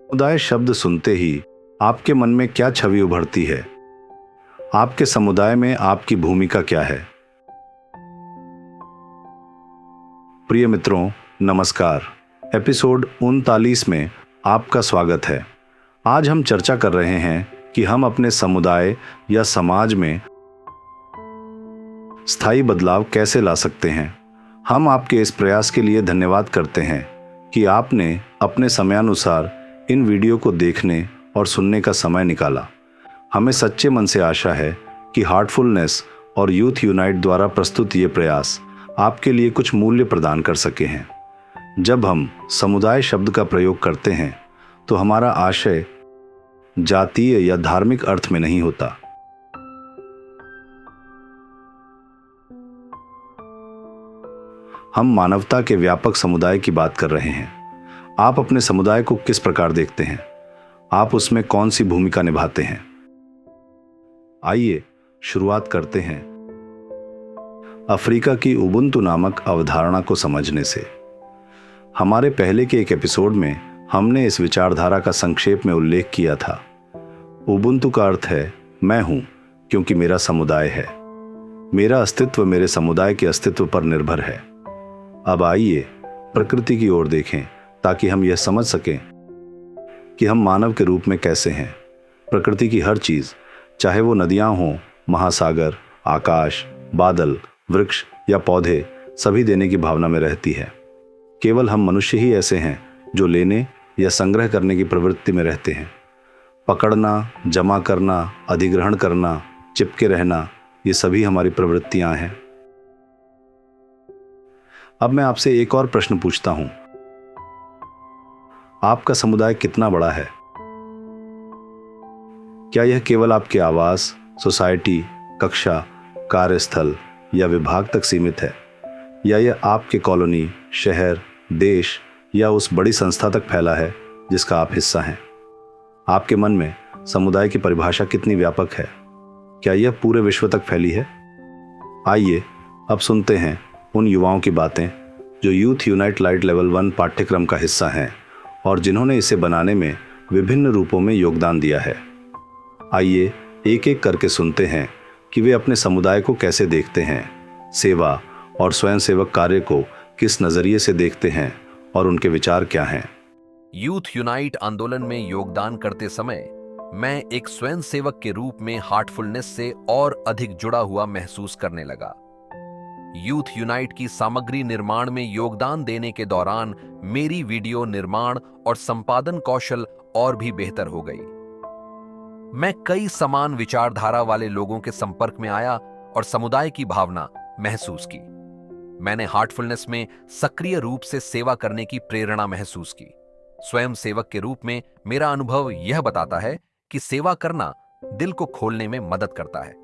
समुदाय शब्द सुनते ही आपके मन में क्या छवि उभरती है? आपके समुदाय में आपकी भूमिका क्या है? प्रिय मित्रों, नमस्कार। एपिसोड 39 में आपका स्वागत है। आज हम चर्चा कर रहे हैं कि हम अपने समुदाय या समाज में स्थायी बदलाव कैसे ला सकते हैं। हम आपके इस प्रयास के लिए धन्यवाद करते हैं कि आपने अपने समयानुसार इन वीडियो को देखने और सुनने का समय निकाला। हमें सच्चे मन से आशा है कि हार्टफुलनेस और यूथ यूनाइट द्वारा प्रस्तुत ये प्रयास आपके लिए कुछ मूल्य प्रदान कर सके हैं। जब हम समुदाय शब्द का प्रयोग करते हैं तो हमारा आशय जातीय या धार्मिक अर्थ में नहीं होता। हम मानवता के व्यापक समुदाय की बात कर रहे हैं। आप अपने समुदाय को किस प्रकार देखते हैं? आप उसमें कौन सी भूमिका निभाते हैं? आइए शुरुआत करते हैं अफ्रीका की उबुंटू नामक अवधारणा को समझने से। हमारे पहले के एक एपिसोड में हमने इस विचारधारा का संक्षेप में उल्लेख किया था। उबुंटू का अर्थ है मैं हूं क्योंकि मेरा समुदाय है। मेरा अस्तित्व मेरे समुदाय के अस्तित्व पर निर्भर है। अब आइए प्रकृति की ओर देखें ताकि हम यह समझ सकें कि हम मानव के रूप में कैसे हैं। प्रकृति की हर चीज, चाहे वो नदियां हों, महासागर, आकाश, बादल, वृक्ष या पौधे, सभी देने की भावना में रहती है। केवल हम मनुष्य ही ऐसे हैं जो लेने या संग्रह करने की प्रवृत्ति में रहते हैं। पकड़ना, जमा करना, अधिग्रहण करना, चिपके रहना, ये सभी हमारी प्रवृत्तियां हैं। अब मैं आपसे एक और प्रश्न पूछता हूं। आपका समुदाय कितना बड़ा है? क्या यह केवल आपके आवास, सोसाइटी, कक्षा, कार्यस्थल या विभाग तक सीमित है, या यह आपके कॉलोनी, शहर, देश या उस बड़ी संस्था तक फैला है जिसका आप हिस्सा हैं? आपके मन में समुदाय की परिभाषा कितनी व्यापक है? क्या यह पूरे विश्व तक फैली है? आइए अब सुनते हैं उन युवाओं की बातें जो यूथ यूनाइट लाइट लेवल 1 पाठ्यक्रम का हिस्सा हैं और जिन्होंने इसे बनाने में विभिन्न रूपों में योगदान दिया है। आइए एक एक करके सुनते हैं कि वे अपने समुदाय को कैसे देखते हैं, सेवा और स्वयंसेवक कार्य को किस नजरिए से देखते हैं और उनके विचार क्या हैं। यूथ यूनाइट आंदोलन में योगदान करते समय मैं एक स्वयंसेवक के रूप में हार्टफुलनेस से और अधिक जुड़ा हुआ महसूस करने लगा। यूथ यूनाइट की सामग्री निर्माण में योगदान देने के दौरान मेरी वीडियो निर्माण और संपादन कौशल और भी बेहतर हो गई। मैं कई समान विचारधारा वाले लोगों के संपर्क में आया और समुदाय की भावना महसूस की। मैंने हार्टफुलनेस में सक्रिय रूप से सेवा करने की प्रेरणा महसूस की। स्वयं सेवक के रूप में मेरा अनुभव यह बताता है कि सेवा करना दिल को खोलने में मदद करता है।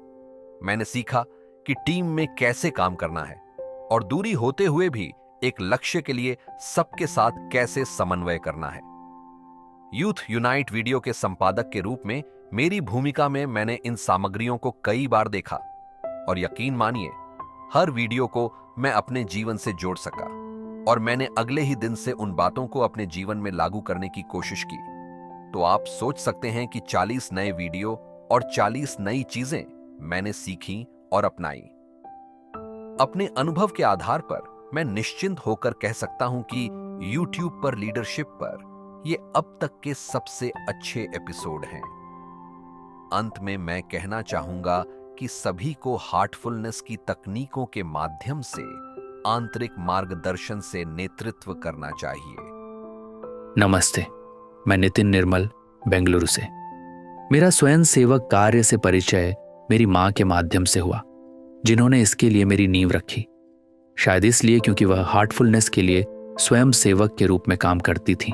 मैंने सीखा कि टीम में कैसे काम करना है और दूरी होते हुए भी एक लक्ष्य के लिए सबके साथ कैसे समन्वय करना है। यूथ यूनाइट वीडियो के संपादक के रूप में मेरी भूमिका में मैंने इन सामग्रियों को कई बार देखा और यकीन मानिए हर वीडियो को मैं अपने जीवन से जोड़ सका और मैंने अगले ही दिन से उन बातों को अपने जीवन में लागू करने की कोशिश की। तो आप सोच सकते हैं कि 40 नए वीडियो और 40 नई चीजें मैंने सीखी और अपनाई। अपने अनुभव के आधार पर मैं निश्चिंत होकर कह सकता हूं कि YouTube पर लीडरशिप पर ये अब तक के सबसे अच्छे एपिसोड हैं। अंत में मैं कहना चाहूंगा कि सभी को हार्टफुलनेस की तकनीकों के माध्यम से आंतरिक मार्गदर्शन से नेतृत्व करना चाहिए। नमस्ते, मैं नितिन निर्मल, बेंगलुरु से। मेरा स्वयं सेवक कार्य से परिचय मेरी मां के माध्यम से हुआ, जिन्होंने इसके लिए मेरी नींव रखी। शायद इसलिए क्योंकि वह हार्टफुलनेस के लिए स्वयं सेवक के रूप में काम करती थी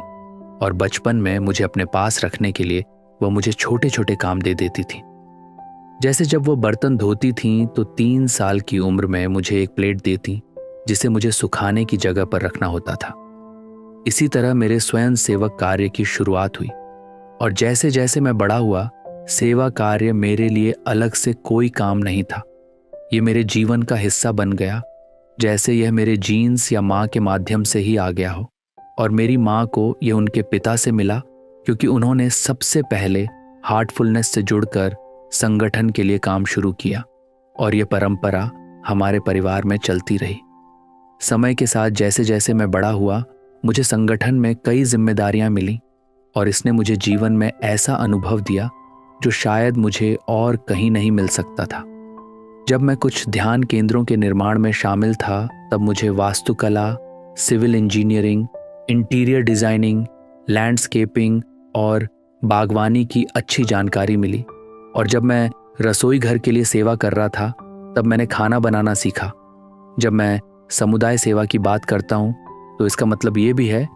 और बचपन में मुझे अपने पास रखने के लिए वह मुझे छोटे छोटे काम दे देती थी। जैसे जब वो बर्तन धोती थीं तो 3 साल की उम्र में मुझे एक प्लेट देती जिसे मुझे सुखाने की जगह पर रखना होता था। इसी तरह मेरे स्वयं सेवक कार्य की शुरुआत हुई और जैसे जैसे मैं बड़ा हुआ, सेवा कार्य मेरे लिए अलग से कोई काम नहीं था। ये मेरे जीवन का हिस्सा बन गया, जैसे यह मेरे जीन्स या माँ के माध्यम से ही आ गया हो और मेरी माँ को यह उनके पिता से मिला क्योंकि उन्होंने सबसे पहले हार्टफुलनेस से जुड़कर संगठन के लिए काम शुरू किया और ये परंपरा हमारे परिवार में चलती रही। समय के साथ जैसे जैसे मैं बड़ा हुआ, मुझे संगठन में कई जिम्मेदारियां मिली और इसने मुझे जीवन में ऐसा अनुभव दिया जो शायद मुझे और कहीं नहीं मिल सकता था। जब मैं कुछ ध्यान केंद्रों के निर्माण में शामिल था, तब मुझे वास्तुकला, civil engineering, interior designing, landscaping और बागवानी की अच्छी जानकारी मिली। और जब मैं रसोई घर के लिए सेवा कर रहा था, तब मैंने खाना बनाना सीखा। जब मैं समुदाय सेवा की बात करता हूँ, तो इसका मतलब ये भी है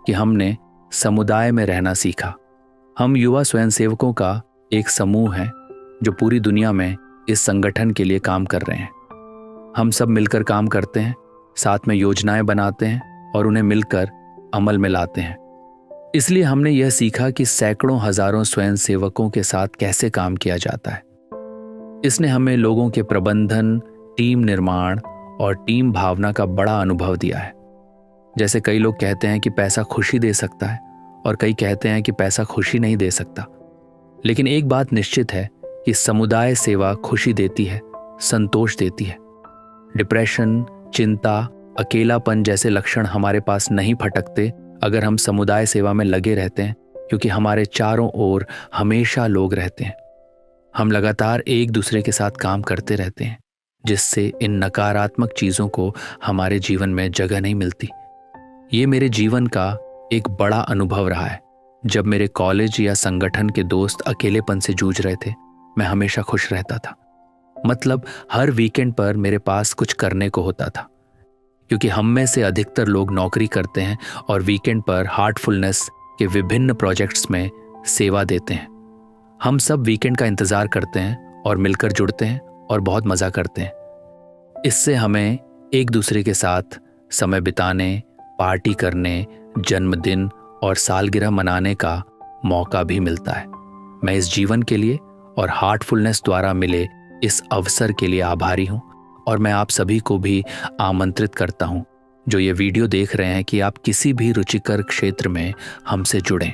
कि हमने समुदाय में रहना सीखा। हम युवा स्वयंसेवकों का एक समूह है जो पूरी दुनिया में इस संगठन के लिए काम कर रहे हैं। हम सब मिलकर काम करते हैं, साथ में योजनाएं बनाते हैं और उन्हें मिलकर अमल में लाते हैं। इसलिए हमने यह सीखा कि सैकड़ों हजारों स्वयंसेवकों के साथ कैसे काम किया जाता है। इसने हमें लोगों के प्रबंधन, टीम निर्माण और टीम भावना का बड़ा अनुभव दिया है। जैसे कई लोग कहते हैं कि पैसा खुशी दे सकता है और कई कहते हैं कि पैसा खुशी नहीं दे सकता। लेकिन एक बात निश्चित है कि समुदाय सेवा खुशी देती है, संतोष देती है। डिप्रेशन, चिंता, अकेलापन जैसे लक्षण हमारे पास नहीं फटकते अगर हम समुदाय सेवा में लगे रहते हैं, क्योंकि हमारे चारों ओर हमेशा लोग रहते हैं। हम लगातार एक दूसरे के साथ काम करते रहते हैं, जिससे इन नकारात्मक चीजों को हमारे जीवन में जगह नहीं मिलती। ये मेरे जीवन का एक बड़ा अनुभव रहा है। जब मेरे कॉलेज या संगठन के दोस्त अकेलेपन से जूझ रहे थे, मैं हमेशा खुश रहता था। मतलब हर वीकेंड पर मेरे पास कुछ करने को होता था, क्योंकि हम में से अधिकतर लोग नौकरी करते हैं और वीकेंड पर हार्टफुलनेस के विभिन्न प्रोजेक्ट्स में सेवा देते हैं। हम सब वीकेंड का इंतजार करते हैं और मिलकर जुड़ते हैं और बहुत मजा करते हैं। इससे हमें एक दूसरे के साथ समय बिताने, पार्टी करने, जन्मदिन और सालगिरह मनाने का मौका भी मिलता है। मैं इस जीवन के लिए और हार्टफुलनेस द्वारा मिले इस अवसर के लिए आभारी हूं और मैं आप सभी को भी आमंत्रित करता हूं जो ये वीडियो देख रहे हैं कि आप किसी भी रुचिकर क्षेत्र में हमसे जुड़ें।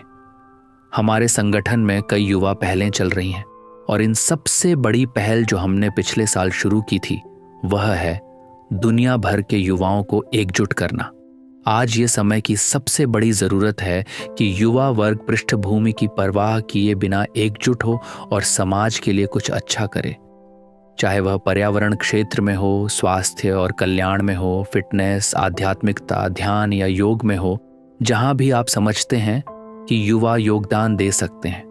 हमारे संगठन में कई युवा पहलें चल रही हैं और इन सबसे बड़ी पहल जो हमने पिछले साल शुरू की थी, वह है दुनिया भर के युवाओं को एकजुट करना। आज ये समय की सबसे बड़ी जरूरत है कि युवा वर्ग पृष्ठभूमि की परवाह किए बिना एकजुट हो और समाज के लिए कुछ अच्छा करे। चाहे वह पर्यावरण क्षेत्र में हो, स्वास्थ्य और कल्याण में हो, फिटनेस, आध्यात्मिकता, ध्यान या योग में हो, जहां भी आप समझते हैं कि युवा योगदान दे सकते हैं।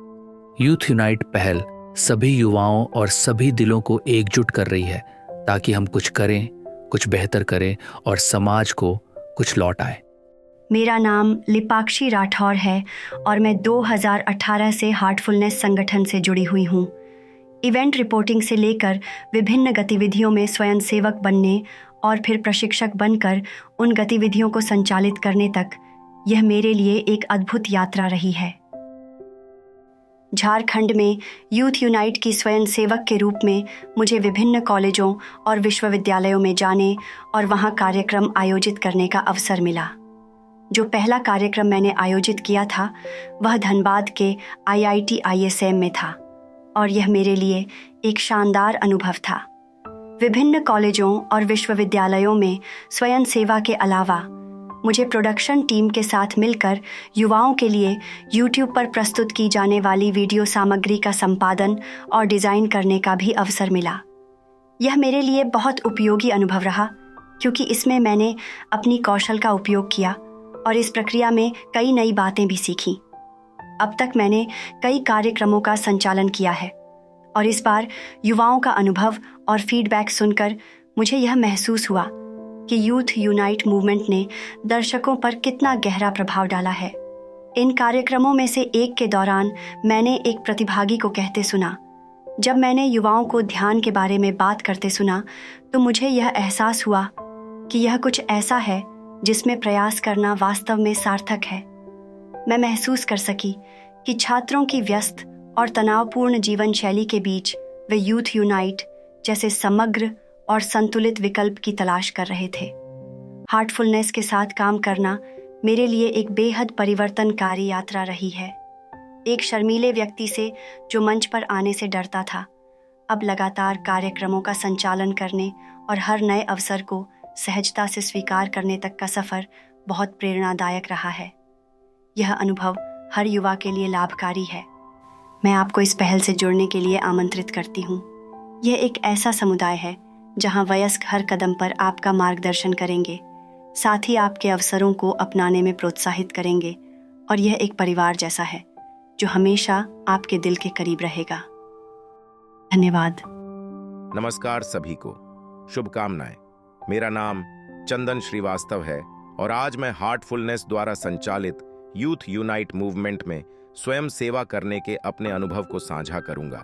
यूथ यूनाइट पहल सभी युवाओं और सभी दिलों को एकजुट कर रही है ताकि हम कुछ करें, कुछ बेहतर करें और समाज को कुछ लौट आए। मेरा नाम लिपाक्षी राठौर है और मैं 2018 से हार्टफुलनेस संगठन से जुड़ी हुई हूँ। इवेंट रिपोर्टिंग से लेकर विभिन्न गतिविधियों में स्वयंसेवक बनने और फिर प्रशिक्षक बनकर उन गतिविधियों को संचालित करने तक, यह मेरे लिए एक अद्भुत यात्रा रही है। झारखंड में यूथ यूनाइट की स्वयंसेवक के रूप में मुझे विभिन्न कॉलेजों और विश्वविद्यालयों में जाने और वहां कार्यक्रम आयोजित करने का अवसर मिला। जो पहला कार्यक्रम मैंने आयोजित किया था, वह धनबाद के IIT ISM में था और यह मेरे लिए एक शानदार अनुभव था। विभिन्न कॉलेजों और विश्वविद्यालयों में स्वयंसेवा के अलावा मुझे प्रोडक्शन टीम के साथ मिलकर युवाओं के लिए YouTube पर प्रस्तुत की जाने वाली वीडियो सामग्री का संपादन और डिज़ाइन करने का भी अवसर मिला। यह मेरे लिए बहुत उपयोगी अनुभव रहा, क्योंकि इसमें मैंने अपनी कौशल का उपयोग किया और इस प्रक्रिया में कई नई बातें भी सीखीं। अब तक मैंने कई कार्यक्रमों का संचालन किया है और इस बार युवाओं का अनुभव और फीडबैक सुनकर मुझे यह महसूस हुआ कि यूथ यूनाइट मूवमेंट ने दर्शकों पर कितना गहरा प्रभाव डाला है। इन कार्यक्रमों में से एक के दौरान मैंने एक प्रतिभागी को कहते सुना, जब मैंने युवाओं को ध्यान के बारे में बात करते सुना तो मुझे यह एहसास हुआ कि यह कुछ ऐसा है जिसमें प्रयास करना वास्तव में सार्थक है। मैं महसूस कर सकी कि छात्रों की व्यस्त और तनावपूर्ण जीवन शैली के बीच वे यूथ यूनाइट जैसे समग्र और संतुलित विकल्प की तलाश कर रहे थे। हार्टफुलनेस के साथ काम करना मेरे लिए एक बेहद परिवर्तनकारी यात्रा रही है। एक शर्मीले व्यक्ति से जो मंच पर आने से डरता था, अब लगातार कार्यक्रमों का संचालन करने और हर नए अवसर को सहजता से स्वीकार करने तक का सफ़र बहुत प्रेरणादायक रहा है। यह अनुभव हर युवा के लिए लाभकारी है। मैं आपको इस पहल से जुड़ने के लिए आमंत्रित करती हूँ। यह एक ऐसा समुदाय है जहाँ वयस्क हर कदम पर आपका मार्गदर्शन करेंगे, साथ ही आपके अवसरों को अपनाने में प्रोत्साहित करेंगे, और यह एक परिवार जैसा है जो हमेशा आपके दिल के करीब रहेगा। धन्यवाद। नमस्कार सभी को, शुभकामनाएं। मेरा नाम चंदन श्रीवास्तव है और आज मैं हार्टफुलनेस द्वारा संचालित यूथ यूनाइट मूवमेंट में स्वयं सेवा करने के अपने अनुभव को साझा करूंगा।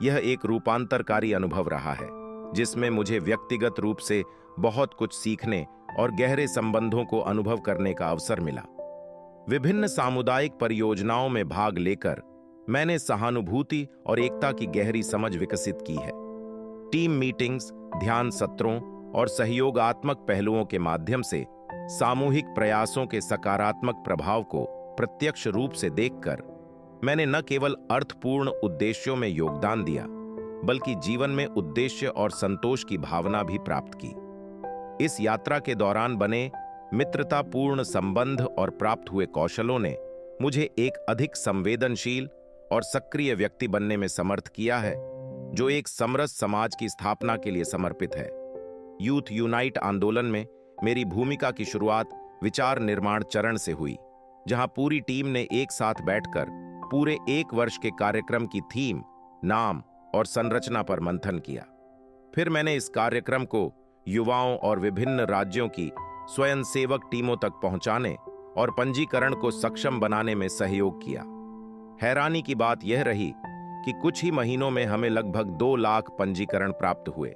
यह एक रूपांतरकारी अनुभव रहा है जिसमें मुझे व्यक्तिगत रूप से बहुत कुछ सीखने और गहरे संबंधों को अनुभव करने का अवसर मिला। विभिन्न सामुदायिक परियोजनाओं में भाग लेकर मैंने सहानुभूति और एकता की गहरी समझ विकसित की है। टीम मीटिंग्स, ध्यान सत्रों और सहयोगात्मक पहलुओं के माध्यम से सामूहिक प्रयासों के सकारात्मक प्रभाव को प्रत्यक्ष रूप से देखकर मैंने न केवल अर्थपूर्ण उद्देश्यों में योगदान दिया, बल्कि जीवन में उद्देश्य और संतोष की भावना भी प्राप्त की। इस यात्रा के दौरान बने मित्रतापूर्ण संबंध और प्राप्त हुए कौशलों ने मुझे एक अधिक संवेदनशील और सक्रिय व्यक्ति बनने में समर्थ किया है, जो एक समरस समाज की स्थापना के लिए समर्पित है। यूथ यूनाइट आंदोलन में मेरी भूमिका की शुरुआत विचार निर्माण चरण से हुई, जहां पूरी टीम ने एक साथ बैठकर पूरे 1 वर्ष के कार्यक्रम की थीम, नाम और संरचना पर मंथन किया। फिर मैंने इस कार्यक्रम को युवाओं और विभिन्न राज्यों की स्वयंसेवक टीमों तक पहुंचाने और पंजीकरण को सक्षम बनाने में सहयोग किया। हैरानी की बात यह रही कि कुछ ही महीनों में हमें लगभग 2 लाख पंजीकरण प्राप्त हुए।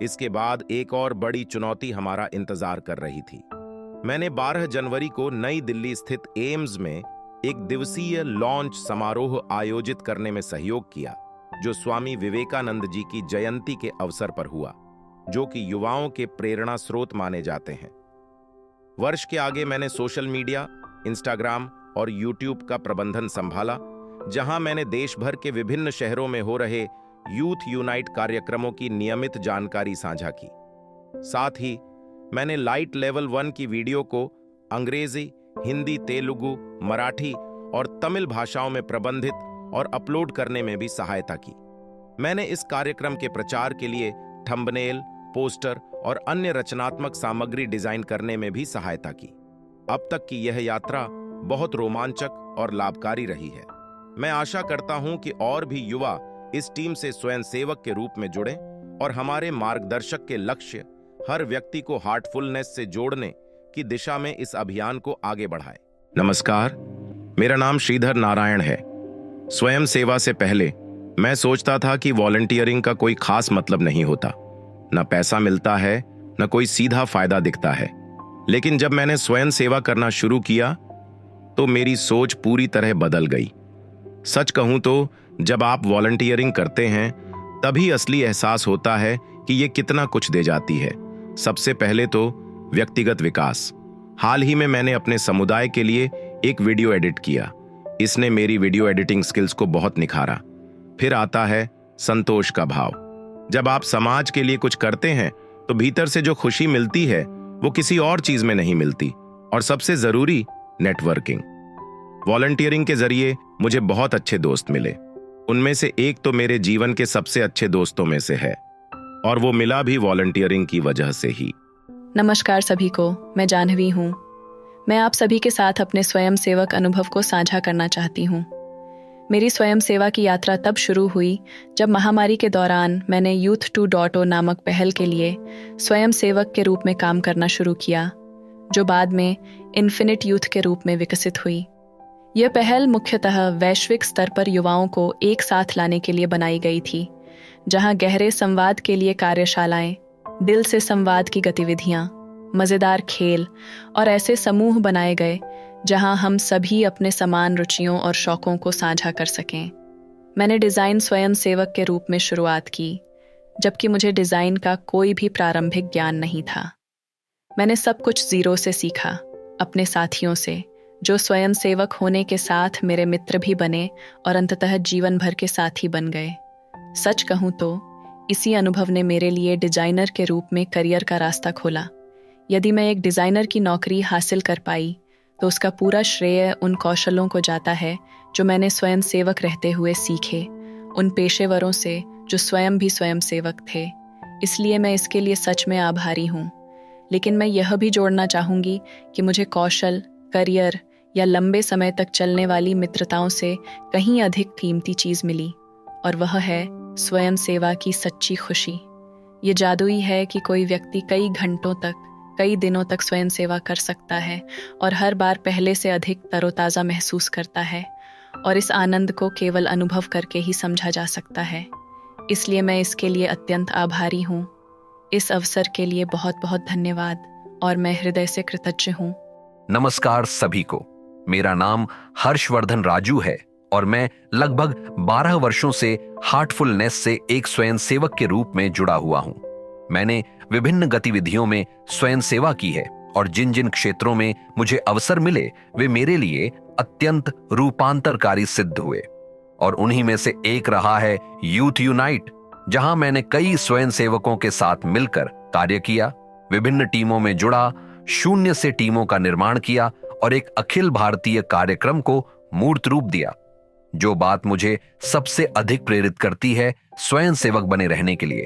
इसके बाद एक और बड़ी चुनौती हमारा इंतजार कर रही थी। मैंने 12 जनवरी को नई दिल्ली स्थित एम्स में एक दिवसीय लॉन्च समारोह आयोजित करने में सहयोग किया, जो स्वामी विवेकानंद जी की जयंती के अवसर पर हुआ, जो कि युवाओं के प्रेरणा स्रोत माने जाते हैं। वर्ष के आगे मैंने सोशल मीडिया, इंस्टाग्राम और यूट्यूब का प्रबंधन संभाला, जहां मैंने देश भर के विभिन्न शहरों में हो रहे यूथ यूनाइट कार्यक्रमों की नियमित जानकारी साझा की। साथ ही मैंने लाइट लेवल 1 की वीडियो को अंग्रेजी, हिंदी, तेलुगु, मराठी और तमिल भाषाओं में प्रबंधित और अपलोड करने में भी सहायता की। मैंने इस कार्यक्रम के प्रचार के लिए थंबनेल, पोस्टर और अन्य रचनात्मक सामग्री डिजाइन करने में भी सहायता की। अब तक की यह यात्रा बहुत रोमांचक और लाभकारी रही है। मैं आशा करता हूं कि और भी युवा इस टीम से स्वयंसेवक के रूप में जुड़ें और हमारे मार्गदर्शक के लक्ष्य हर व्यक्ति को हार्टफुलनेस से जोड़ने की दिशा में इस अभियान को आगे बढ़ाएं। नमस्कार, मेरा नाम श्रीधर नारायण है। स्वयं सेवा से पहले मैं सोचता था कि वॉलंटियरिंग का कोई खास मतलब नहीं होता, न पैसा मिलता है, न कोई सीधा फायदा दिखता है। लेकिन जब मैंने स्वयं सेवा करना शुरू किया तो मेरी सोच पूरी तरह बदल गई। सच कहूं तो जब आप वॉलंटियरिंग करते हैं तभी असली एहसास होता है कि ये कितना कुछ दे जाती है। सबसे पहले तो व्यक्तिगत विकास। हाल ही में मैंने अपने समुदाय के लिए एक वीडियो एडिट किया। इसने मेरी वीडियो एडिटिंग स्किल्स को बहुत निखारा। फिर आता है संतोष का भाव। जब आप समाज के लिए कुछ करते हैं तो भीतर से जो खुशी मिलती है वो किसी और चीज में नहीं मिलती। और सबसे जरूरी, नेटवर्किंग। वॉलंटियरिंग के जरिए मुझे बहुत अच्छे दोस्त मिले। उनमें से एक तो मेरे जीवन के सबसे अच्छे दोस्तों में से है, और वो मिला भी वॉलंटियरिंग की वजह से ही। नमस्कार सभी को, मैं जाह्नवी हूँ। मैं आप सभी के साथ अपने स्वयं सेवक अनुभव को साझा करना चाहती हूँ। मेरी स्वयं सेवा की यात्रा तब शुरू हुई जब महामारी के दौरान मैंने यूथ 2.0 नामक पहल के लिए स्वयं सेवक के रूप में काम करना शुरू किया, जो बाद में इन्फिनिट यूथ के रूप में विकसित हुई। यह पहल मुख्यतः वैश्विक स्तर पर युवाओं को एक साथ लाने के लिए बनाई गई थी, जहां गहरे संवाद के लिए कार्यशालाएं, दिल से संवाद की गतिविधियां, मजेदार खेल और ऐसे समूह बनाए गए जहां हम सभी अपने समान रुचियों और शौकों को साझा कर सकें। मैंने डिज़ाइन स्वयं सेवक के रूप में शुरुआत की, जबकि मुझे डिज़ाइन का कोई भी प्रारंभिक ज्ञान नहीं था। मैंने सब कुछ जीरो से सीखा, अपने साथियों से, जो स्वयं सेवक होने के साथ मेरे मित्र भी बने और अंततः जीवन भर के साथी बन गए। सच कहूँ तो इसी अनुभव ने मेरे लिए डिजाइनर के रूप में करियर का रास्ता खोला। यदि मैं एक डिजाइनर की नौकरी हासिल कर पाई तो उसका पूरा श्रेय उन कौशलों को जाता है जो मैंने स्वयं सेवक रहते हुए सीखे, उन पेशेवरों से जो स्वयं भी स्वयं सेवक थे। इसलिए मैं इसके लिए सच में आभारी हूँ। लेकिन मैं यह भी जोड़ना चाहूँगी कि मुझे कौशल, करियर या लंबे समय तक चलने वाली मित्रताओं से कहीं अधिक कीमती चीज़ मिली, और वह है स्वयं सेवा की सच्ची खुशी। ये जादुई है कि कोई व्यक्ति कई घंटों तक, कई दिनों तक स्वयं सेवा कर सकता है और हर बार पहले से अधिक तरोताज़ा महसूस करता है, और इस आनंद को केवल अनुभव करके ही समझा जा सकता है। इसलिए मैं इसके लिए अत्यंत आभारी हूँ। इस अवसर के लिए बहुत बहुत धन्यवाद और मैं हृदय से कृतज्ञ हूँ। नमस्कार सभी को। मेरा नाम हर्षवर्धन राजू है और मैं लगभग 12 वर्षों से हार्टफुलनेस से एक स्वयंसेवक के रूप में जुड़ा हुआ हूं। मैंने विभिन्न गतिविधियों में स्वयं सेवा की है और जिन जिन क्षेत्रों में मुझे अवसर मिले वे मेरे लिए अत्यंत रूपांतरकारी सिद्ध हुए, और उन्हीं में से एक रहा है यूथ यूनाइट, जहां मैंने कई स्वयं सेवकों के साथ मिलकर कार्य किया, विभिन्न टीमों में जुड़ा, शून्य से टीमों का निर्माण किया और एक अखिल भारतीय कार्यक्रम को मूर्त रूप दिया। जो बात मुझे सबसे अधिक प्रेरित करती है स्वयं सेवक बने रहने के लिए,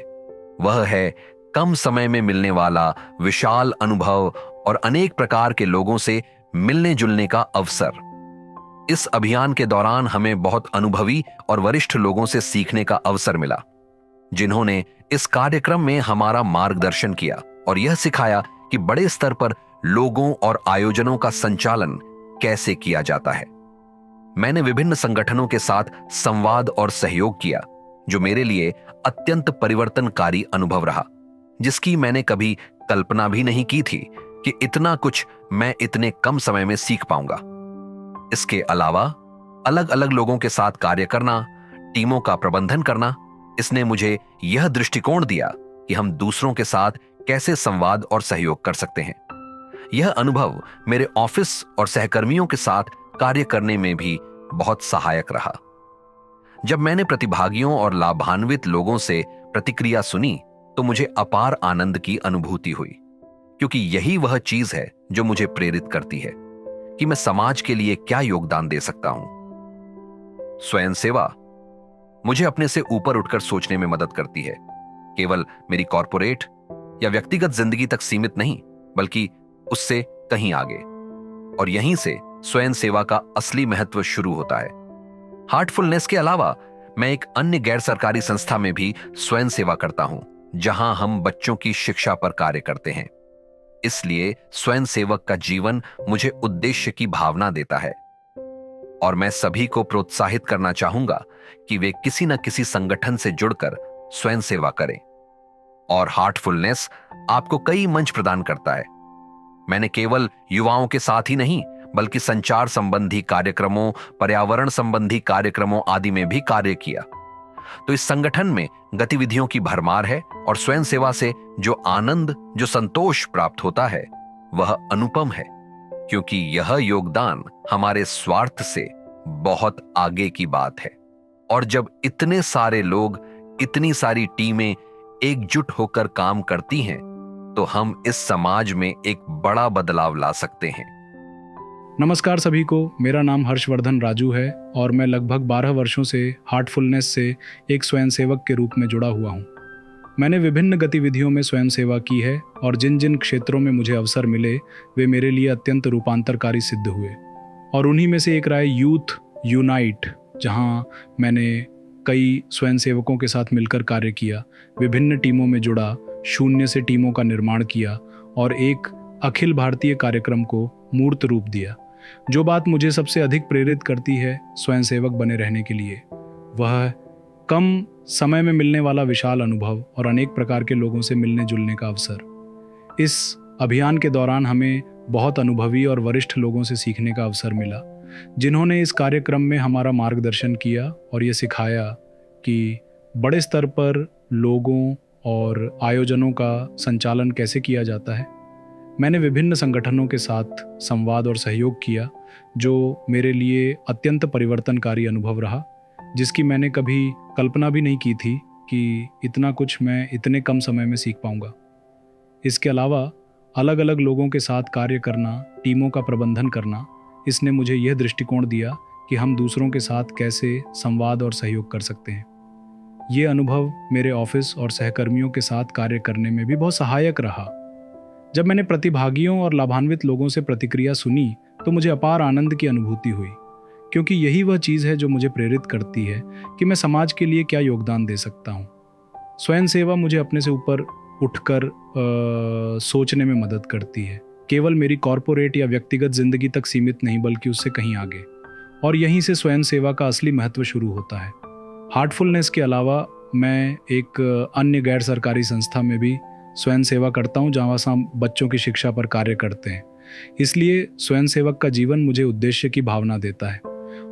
वह है कम समय में मिलने वाला विशाल अनुभव और अनेक प्रकार के लोगों से मिलने जुलने का अवसर। इस अभियान के दौरान हमें बहुत अनुभवी और वरिष्ठ लोगों से सीखने का अवसर मिला, जिन्होंने इस कार्यक्रम में हमारा मार्गदर्शन किया और यह सिखाया कि बड़े स्तर पर लोगों और आयोजनों का संचालन कैसे किया जाता है। मैंने विभिन्न संगठनों के साथ संवाद और सहयोग किया, जो मेरे लिए अत्यंत परिवर्तनकारी अनुभव रहा, जिसकी मैंने कभी कल्पना भी नहीं की थी कि इतना कुछ मैं इतने कम समय में सीख पाऊंगा। इसके अलावा अलग अलग लोगों के साथ कार्य करना, टीमों का प्रबंधन करना, इसने मुझे यह दृष्टिकोण दिया कि हम दूसरों के साथ कैसे संवाद और सहयोग कर सकते हैं। यह अनुभव मेरे ऑफिस और सहकर्मियों के साथ कार्य करने में भी बहुत सहायक रहा। जब मैंने प्रतिभागियों और लाभान्वित लोगों से प्रतिक्रिया सुनी तो मुझे अपार आनंद की अनुभूति हुई, क्योंकि यही वह चीज है जो मुझे प्रेरित करती है कि मैं समाज के लिए क्या योगदान दे सकता हूं। स्वयं सेवा मुझे अपने से ऊपर उठकर सोचने में मदद करती है, केवल मेरी कॉर्पोरेट या व्यक्तिगत जिंदगी तक सीमित नहीं, बल्कि उससे कहीं आगे। और यहीं से स्वयं सेवा का असली महत्व शुरू होता है। हार्टफुलनेस के अलावा मैं एक अन्य गैर सरकारी संस्था में भी स्वयं सेवा करता हूं, जहां हम बच्चों की शिक्षा पर कार्य करते हैं। इसलिए स्वयं सेवक का जीवन मुझे उद्देश्य की भावना देता है, और मैं सभी को प्रोत्साहित करना चाहूंगा कि वे किसी न किसी संगठन से जुड़कर स्वयं सेवा करें। और हार्टफुलनेस आपको कई मंच प्रदान करता है। मैंने केवल युवाओं के साथ ही नहीं, बल्कि संचार संबंधी कार्यक्रमों, पर्यावरण संबंधी कार्यक्रमों आदि में भी कार्य किया। तो इस संगठन में गतिविधियों की भरमार है और स्वयं सेवा से जो आनंद, जो संतोष प्राप्त होता है, वह अनुपम है, क्योंकि यह योगदान हमारे स्वार्थ से बहुत आगे की बात है। और जब इतने सारे लोग, इतनी सारी टीमें एकजुट होकर काम करती हैं, तो हम इस समाज में एक बड़ा बदलाव ला सकते हैं। नमस्कार सभी को, मेरा नाम हर्षवर्धन राजू है और मैं लगभग 12 वर्षों से हार्टफुलनेस से एक स्वयंसेवक के रूप में जुड़ा हुआ हूँ। मैंने विभिन्न गतिविधियों में स्वयं सेवा की है और जिन जिन क्षेत्रों में मुझे अवसर मिले वे मेरे लिए अत्यंत रूपांतरकारी सिद्ध हुए, और उन्हीं में से एक रहा यूथ यूनाइट, जहाँ मैंने कई स्वयंसेवकों के साथ मिलकर कार्य किया, विभिन्न टीमों में जुड़ा, शून्य से टीमों का निर्माण किया और एक अखिल भारतीय कार्यक्रम को मूर्त रूप दिया। जो बात मुझे सबसे अधिक प्रेरित करती है स्वयंसेवक बने रहने के लिए, वह कम समय में मिलने वाला विशाल अनुभव और अनेक प्रकार के लोगों से मिलने जुलने का अवसर। इस अभियान के दौरान हमें बहुत अनुभवी और वरिष्ठ लोगों से सीखने का अवसर मिला, जिन्होंने इस कार्यक्रम में हमारा मार्गदर्शन किया और ये सिखाया कि बड़े स्तर पर लोगों और आयोजनों का संचालन कैसे किया जाता है। मैंने विभिन्न संगठनों के साथ संवाद और सहयोग किया, जो मेरे लिए अत्यंत परिवर्तनकारी अनुभव रहा, जिसकी मैंने कभी कल्पना भी नहीं की थी कि इतना कुछ मैं इतने कम समय में सीख पाऊंगा। इसके अलावा अलग अलग लोगों के साथ कार्य करना, टीमों का प्रबंधन करना, इसने मुझे यह दृष्टिकोण दिया कि हम दूसरों के साथ कैसे संवाद और सहयोग कर सकते हैं। ये अनुभव मेरे ऑफिस और सहकर्मियों के साथ कार्य करने में भी बहुत सहायक रहा। जब मैंने प्रतिभागियों और लाभान्वित लोगों से प्रतिक्रिया सुनी तो मुझे अपार आनंद की अनुभूति हुई, क्योंकि यही वह चीज़ है जो मुझे प्रेरित करती है कि मैं समाज के लिए क्या योगदान दे सकता हूँ। स्वयं सेवा मुझे अपने से ऊपर उठकर सोचने में मदद करती है, केवल मेरी कॉरपोरेट या व्यक्तिगत जिंदगी तक सीमित नहीं बल्कि उससे कहीं आगे। और यहीं से स्वयं सेवा का असली महत्व शुरू होता है। हार्टफुलनेस के अलावा मैं एक अन्य गैर सरकारी संस्था में भी स्वयं सेवा करता हूँ, जहाँ हम बच्चों की शिक्षा पर कार्य करते हैं। इसलिए स्वयं सेवक का जीवन मुझे उद्देश्य की भावना देता है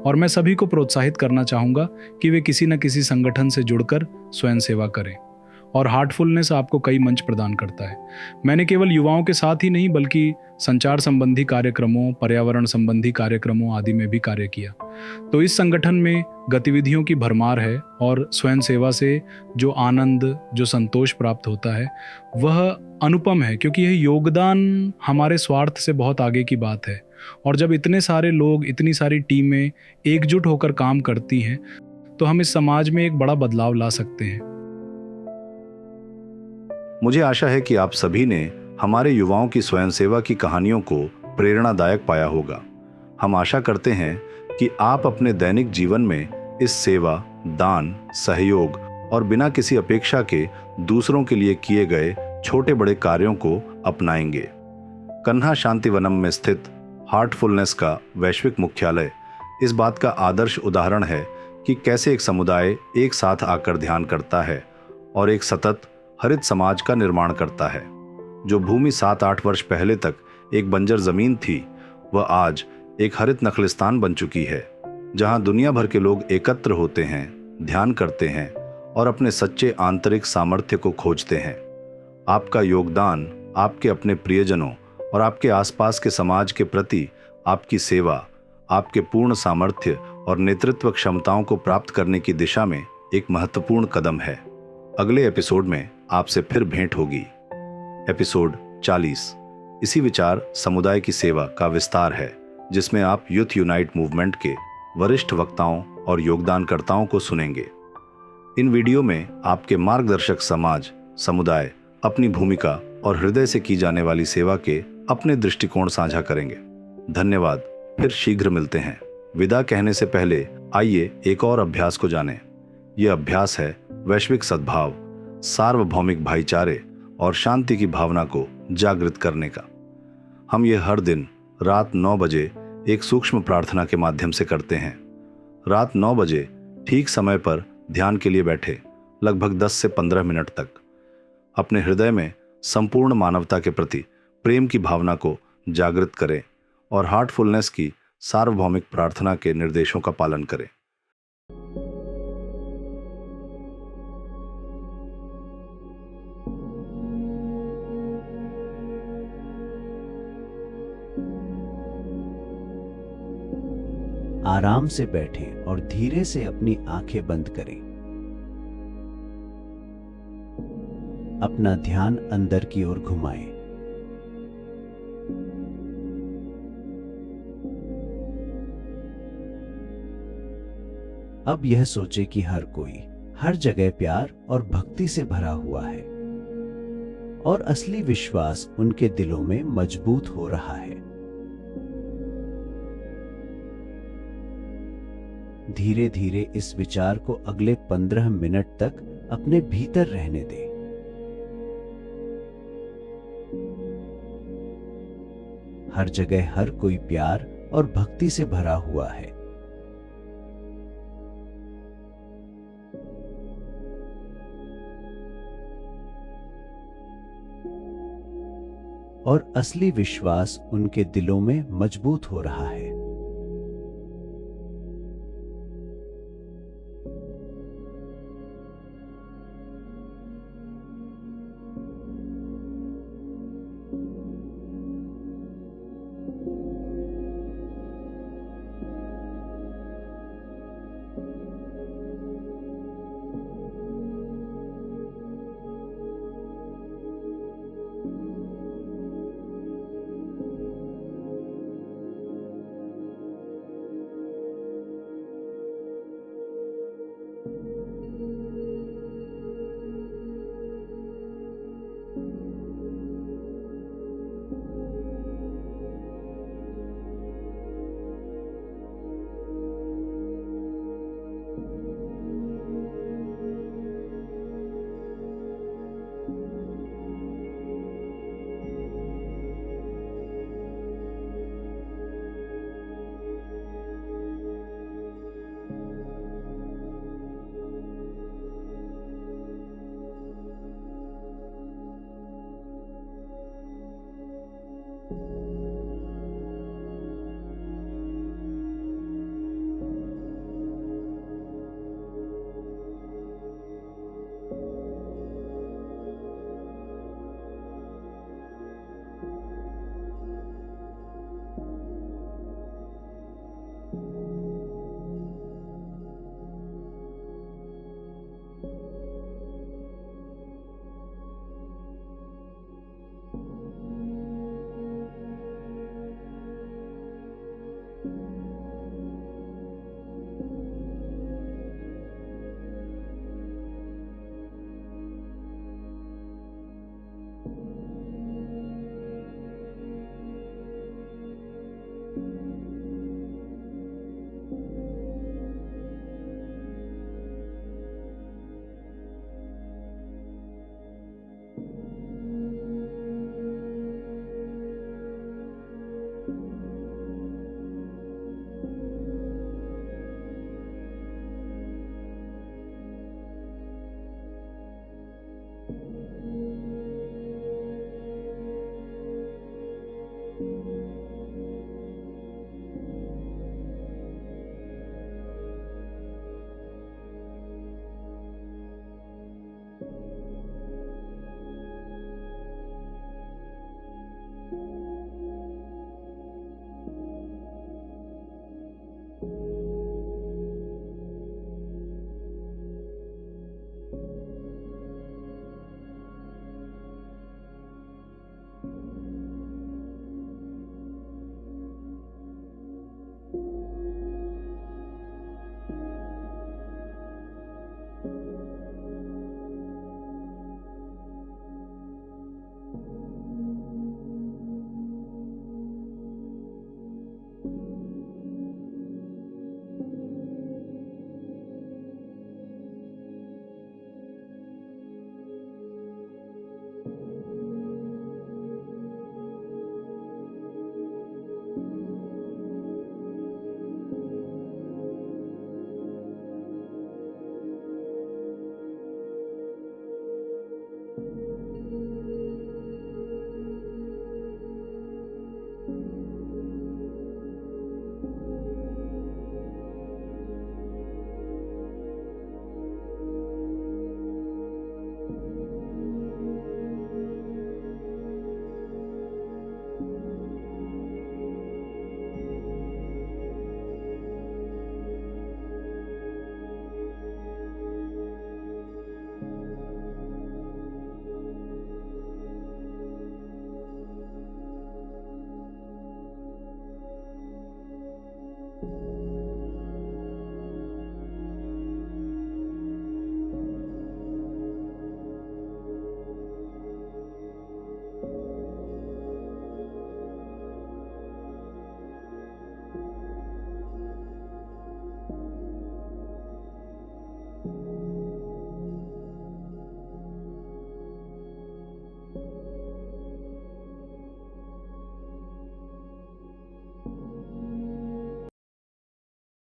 और मैं सभी को प्रोत्साहित करना चाहूँगा कि वे किसी न किसी संगठन से जुड़कर स्वयं सेवा करें। और हार्टफुलनेस आपको कई मंच प्रदान करता है। मैंने केवल युवाओं के साथ ही नहीं बल्कि संचार संबंधी कार्यक्रमों, पर्यावरण संबंधी कार्यक्रमों आदि में भी कार्य किया। तो इस संगठन में गतिविधियों की भरमार है और स्वयं सेवा से जो आनंद, जो संतोष प्राप्त होता है वह अनुपम है, क्योंकि यह योगदान हमारे स्वार्थ से बहुत आगे की बात है। और जब इतने सारे लोग, इतनी सारी टीमें एकजुट होकर काम करती हैं तो हम इस समाज में एक बड़ा बदलाव ला सकते हैं। मुझे आशा है कि आप सभी ने हमारे युवाओं की स्वयं सेवा की कहानियों को प्रेरणादायक पाया होगा। हम आशा करते हैं कि आप अपने दैनिक जीवन में इस सेवा, दान, सहयोग और बिना किसी अपेक्षा के दूसरों के लिए किए गए छोटे बड़े कार्यों को अपनाएंगे। कन्हा शांतिवनम में स्थित हार्टफुलनेस का वैश्विक मुख्यालय इस बात का आदर्श उदाहरण है कि कैसे एक समुदाय एक साथ आकर ध्यान करता है और एक सतत हरित समाज का निर्माण करता है। जो भूमि 7-8 वर्ष पहले तक एक बंजर जमीन थी, वह आज एक हरित नखलिस्तान बन चुकी है, जहां दुनिया भर के लोग एकत्र होते हैं, ध्यान करते हैं और अपने सच्चे आंतरिक सामर्थ्य को खोजते हैं। आपका योगदान, आपके अपने प्रियजनों और आपके आसपास के समाज के प्रति आपकी सेवा, आपके पूर्ण सामर्थ्य और नेतृत्व क्षमताओं को प्राप्त करने की दिशा में एक महत्वपूर्ण कदम है। अगले एपिसोड में आपसे फिर भेंट होगी। एपिसोड 40 इसी विचार समुदाय की सेवा का विस्तार है, जिसमें आप यूथ यूनाइट मूवमेंट के वरिष्ठ वक्ताओं और योगदानकर्ताओं को सुनेंगे। इन वीडियो में आपके मार्गदर्शक समाज, समुदाय अपनी भूमिका और हृदय से की जाने वाली सेवा के अपने दृष्टिकोण साझा करेंगे। धन्यवाद, फिर शीघ्र मिलते हैं। विदा कहने से पहले आइए एक और अभ्यास को जानें। यह अभ्यास है वैश्विक सद्भाव, सार्वभौमिक भाईचारे और शांति की भावना को जागृत करने का। हम ये हर दिन रात 9 बजे एक सूक्ष्म प्रार्थना के माध्यम से करते हैं। रात 9 बजे ठीक समय पर ध्यान के लिए बैठे लगभग 10 से 15 मिनट तक अपने हृदय में संपूर्ण मानवता के प्रति प्रेम की भावना को जागृत करें और हार्टफुलनेस की सार्वभौमिक प्रार्थना के निर्देशों का पालन करें। आराम से बैठें और धीरे से अपनी आंखें बंद करें। अपना ध्यान अंदर की ओर घुमाएं। अब यह सोचें कि हर कोई, हर जगह प्यार और भक्ति से भरा हुआ है और असली विश्वास उनके दिलों में मजबूत हो रहा है। धीरे धीरे इस विचार को अगले 15 मिनट तक अपने भीतर रहने दें। हर जगह हर कोई प्यार और भक्ति से भरा हुआ है। और असली विश्वास उनके दिलों में मजबूत हो रहा है।